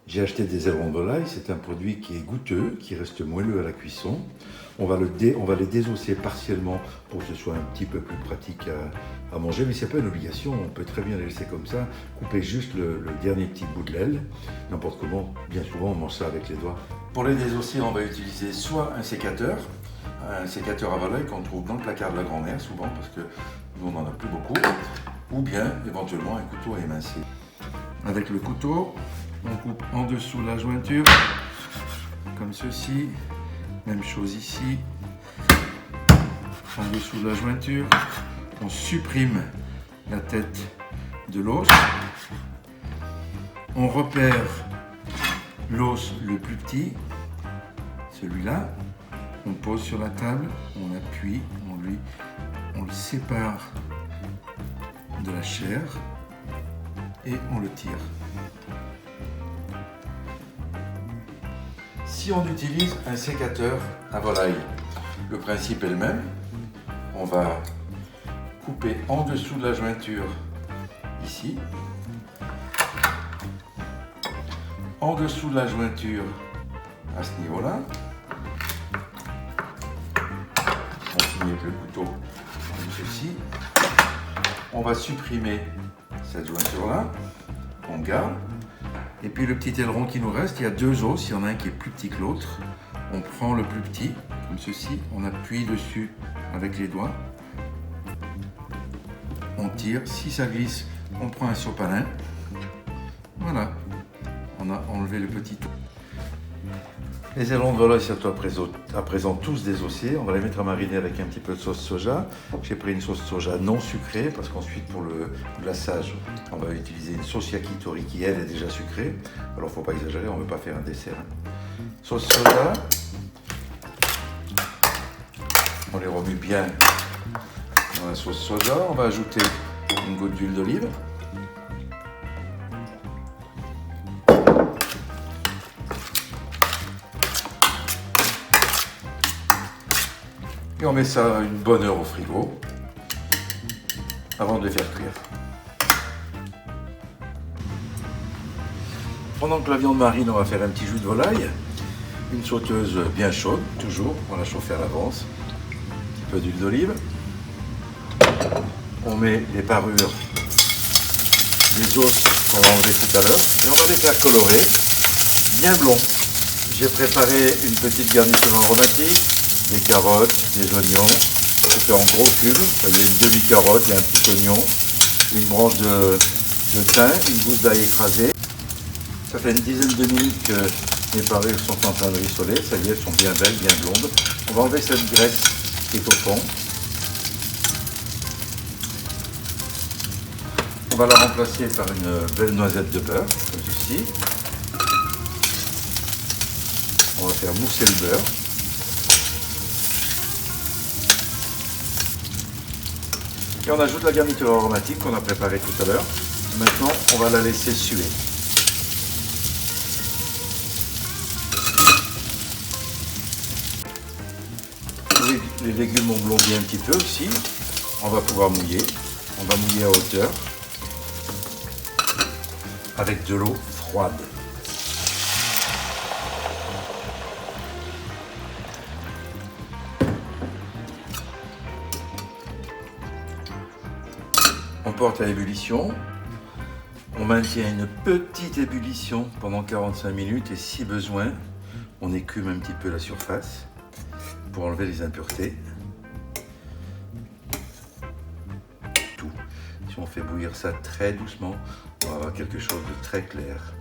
J'ai acheté des ailerons de volaille, c'est un produit qui est goûteux, qui reste moelleux à la cuisson. On va les désosser partiellement pour que ce soit un petit peu plus pratique à manger, mais ce n'est pas une obligation, on peut très bien les laisser comme ça, couper juste le dernier petit bout de l'aile, n'importe comment, bien souvent on mange ça avec les doigts. Pour les désosser, on va utiliser soit un sécateur à volaille qu'on trouve dans le placard de la grand-mère souvent, parce que nous on n'en a plus beaucoup, ou bien éventuellement un couteau à émincer. Avec le couteau, on coupe en dessous la jointure, comme ceci. Même chose ici. En dessous de la jointure, on supprime la tête de l'os. On repère l'os le plus petit, celui-là. On pose sur la table, on appuie, on le sépare de la chair et on le tire. Si on utilise un sécateur à volaille, le principe est le même. On va couper en dessous de la jointure, ici. En dessous de la jointure, à ce niveau-là. On finit avec le couteau, comme ceci. On va supprimer cette jointure-là, on garde. Et puis le petit aileron qui nous reste, il y a deux os, il y en a un qui est plus petit que l'autre. On prend le plus petit, comme ceci, on appuie dessus avec les doigts. On tire, si ça glisse, on prend un sopalin. Voilà, on a enlevé le petit tout. Les ailerons de volaille sont à présent tous désossés. On va les mettre à mariner avec un petit peu de sauce soja. J'ai pris une sauce soja non sucrée parce qu'ensuite pour le glaçage, on va utiliser une sauce yakitori qui elle est déjà sucrée. Alors il ne faut pas exagérer, on ne veut pas faire un dessert. Sauce soja. On les remue bien dans la sauce soja. On va ajouter une goutte d'huile d'olive. Et on met ça une bonne heure au frigo avant de les faire cuire. Pendant que la viande marine, on va faire un petit jus de volaille. Une sauteuse bien chaude, toujours, on va la chauffer à l'avance. Un petit peu d'huile d'olive. On met les parures, les os qu'on va enlever tout à l'heure. Et on va les faire colorer, bien blonds. J'ai préparé une petite garniture aromatique. Des carottes, des oignons, c'est en gros cubes, c'est-à-dire une demi-carotte et un petit oignon, une branche de thym, une gousse d'ail écrasée. Ça fait une dizaine de minutes que mes parures sont en train de rissoler, ça y est, elles sont bien belles, bien blondes. On va enlever cette graisse qui est au fond. On va la remplacer par une belle noisette de beurre, comme ceci. On va faire mousser le beurre. Et on ajoute la garniture aromatique qu'on a préparée tout à l'heure. Maintenant, on va la laisser suer. Les légumes ont blondi un petit peu aussi. On va pouvoir mouiller. On va mouiller à hauteur avec de l'eau froide. On porte à ébullition, on maintient une petite ébullition pendant 45 minutes et si besoin, on écume un petit peu la surface pour enlever les impuretés. Tout. Si on fait bouillir ça très doucement, on va avoir quelque chose de très clair.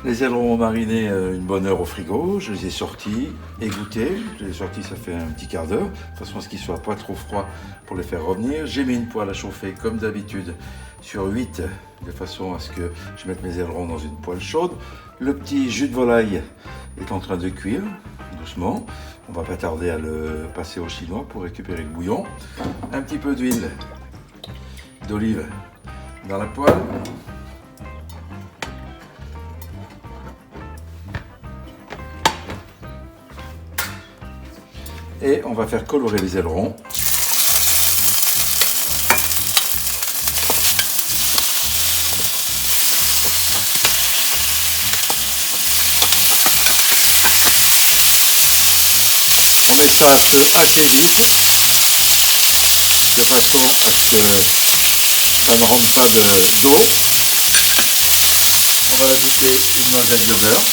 Les ailerons ont mariné une bonne heure au frigo, je les ai sortis, égouttés. Je les ai sortis, ça fait un petit quart d'heure, de façon à ce qu'ils ne soient pas trop froids pour les faire revenir. J'ai mis une poêle à chauffer comme d'habitude sur 8, de façon à ce que je mette mes ailerons dans une poêle chaude. Le petit jus de volaille est en train de cuire doucement. On va pas tarder à le passer au chinois pour récupérer le bouillon. Un petit peu d'huile d'olive dans la poêle. Et on va faire colorer les ailerons. On met ça à feu assez vite, de façon à ce que ça ne rentre pas d'eau. On va ajouter une noisette de beurre,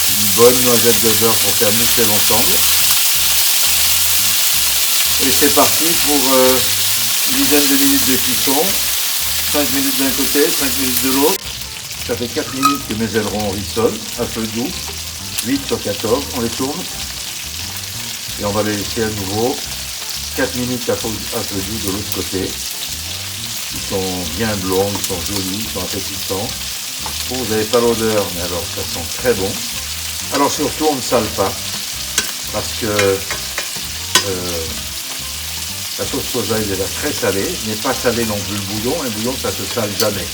une bonne noisette de beurre pour faire mousser l'ensemble. Et c'est parti pour une dizaine de minutes de cuisson. 5 minutes d'un côté, 5 minutes de l'autre. Ça fait 4 minutes que mes ailerons rissonnent à feu doux. 8 sur 14, on les tourne. Et on va les laisser à nouveau 4 minutes à feu doux de l'autre côté. Ils sont bien blonds, ils sont jolis, ils sont appétissants. Bon, vous n'avez pas l'odeur, mais alors ça sent très bon. Alors surtout, on ne sale pas, parce que la sauce soja est déjà très salée, n'est pas salée non plus le bouillon. Un bouillon, ça ne se sale jamais.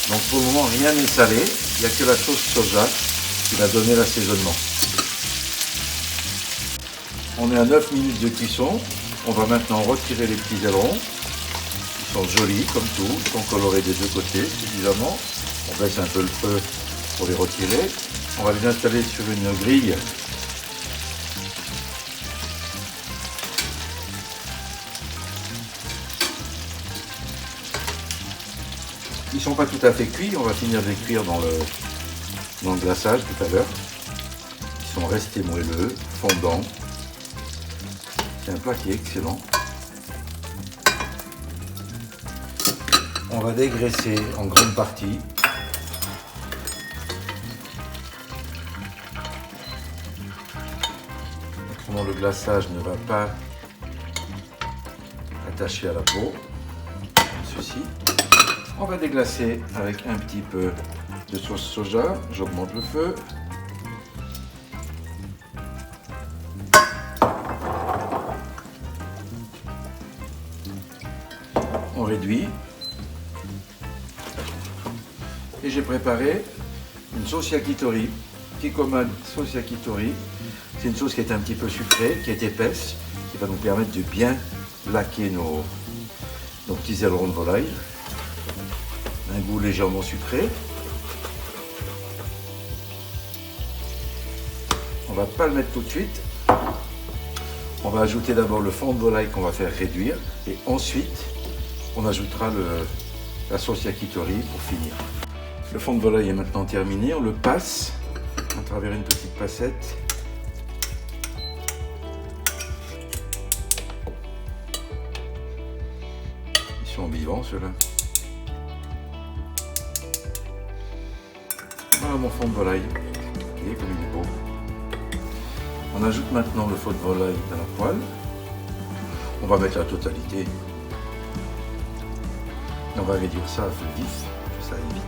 Donc pour le moment, rien n'est salé. Il n'y a que la sauce soja qui va donner l'assaisonnement. On est à 9 minutes de cuisson. On va maintenant retirer les petits ailerons. Ils sont jolis comme tout. Ils sont colorés des deux côtés suffisamment. On baisse un peu le feu pour les retirer. On va les installer sur une grille. Ils ne sont pas tout à fait cuits, on va finir de les cuire dans le glaçage tout à l'heure. Ils sont restés moelleux, fondants. C'est un plat qui est excellent. On va dégraisser en grande partie. Autrement, le glaçage ne va pas attacher à la peau, comme ceci. On va déglacer avec un petit peu de sauce soja. J'augmente le feu. On réduit. Et j'ai préparé une sauce yakitori. Kikkoman sauce yakitori. C'est une sauce qui est un petit peu sucrée, qui est épaisse, qui va nous permettre de bien laquer nos petits ailerons de volaille. Un goût légèrement sucré. On ne va pas le mettre tout de suite. On va ajouter d'abord le fond de volaille qu'on va faire réduire et ensuite on ajoutera la sauce yakitori pour finir. Le fond de volaille est maintenant terminé. On le passe à travers une petite passette. Ils sont vivants ceux-là. Voilà mon fond de volaille. Vous voyez comme il est beau. On ajoute maintenant le fond de volaille dans la poêle. On va mettre la totalité. Et on va réduire ça à feu vif, que ça aille vite.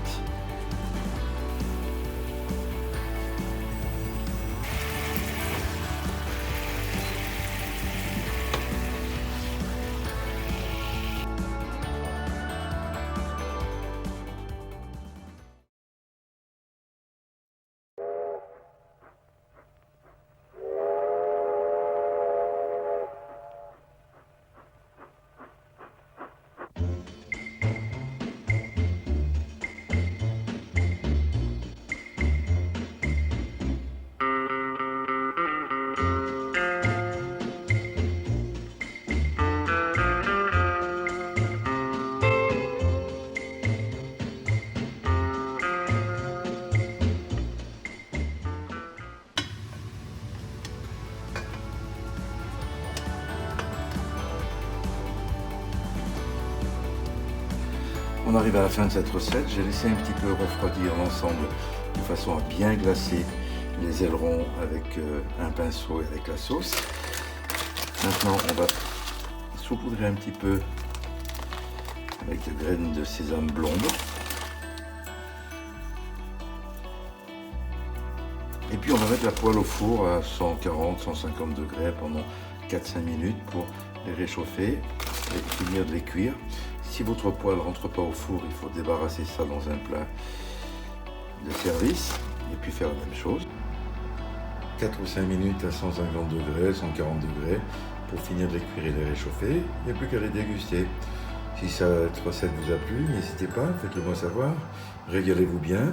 On arrive à la fin de cette recette. J'ai laissé un petit peu refroidir l'ensemble de façon à bien glacer les ailerons avec un pinceau et avec la sauce. Maintenant, on va saupoudrer un petit peu avec des graines de sésame blonde. Et puis on va mettre la poêle au four à 140-150 degrés pendant 4-5 minutes pour les réchauffer et finir de les cuire. Si votre poêle ne rentre pas au four, il faut débarrasser ça dans un plat de service et puis faire la même chose. 4 ou 5 minutes à 150 degrés, 140 degrés pour finir de les cuire et les réchauffer. Il n'y a plus qu'à les déguster. Si cette recette vous a plu, n'hésitez pas, faites-le moi savoir. Régalez-vous bien.